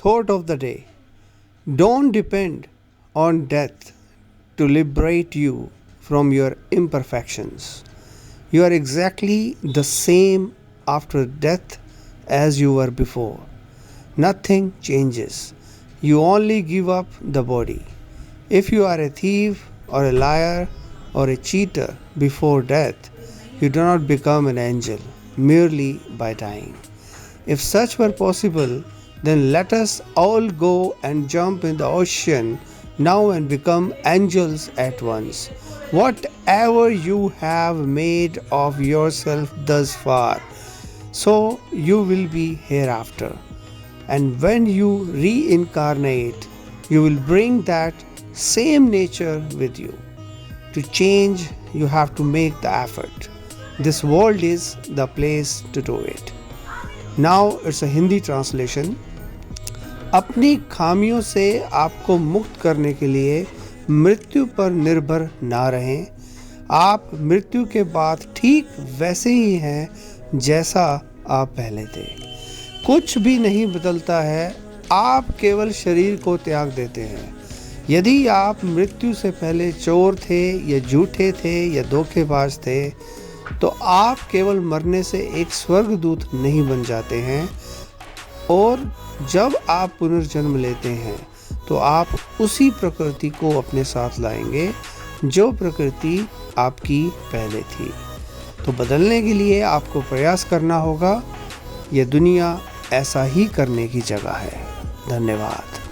quote of the day: don't depend on death to liberate you from your imperfections. You are exactly the same after death as you were before. Nothing changes. You only give up the body. If you are a thief or a liar or a cheater before death, you do not become an angel merely by dying. If such were possible, then let us all go and jump in the ocean now and become angels at once. Whatever you have made of yourself thus far, so you will be hereafter. And when you reincarnate, you will bring that same nature with you. To change, you have to make the effort. This world is the place to do it. Now it's a Hindi translation. अपनी खामियों से आपको मुक्त करने के लिए मृत्यु पर निर्भर ना रहें। आप मृत्यु के बाद ठीक वैसे ही हैं जैसा आप पहले थे। कुछ भी नहीं बदलता है, आप केवल शरीर को त्याग देते हैं। यदि आप मृत्यु से पहले चोर थे या झूठे थे या धोखेबाज थे, तो आप केवल मरने से एक स्वर्गदूत नहीं बन जाते हैं। और जब आप पुनर्जन्म लेते हैं तो आप उसी प्रकृति को अपने साथ लाएंगे जो प्रकृति आपकी पहले थी। तो बदलने के लिए आपको प्रयास करना होगा। यह दुनिया ऐसा ही करने की जगह है। धन्यवाद।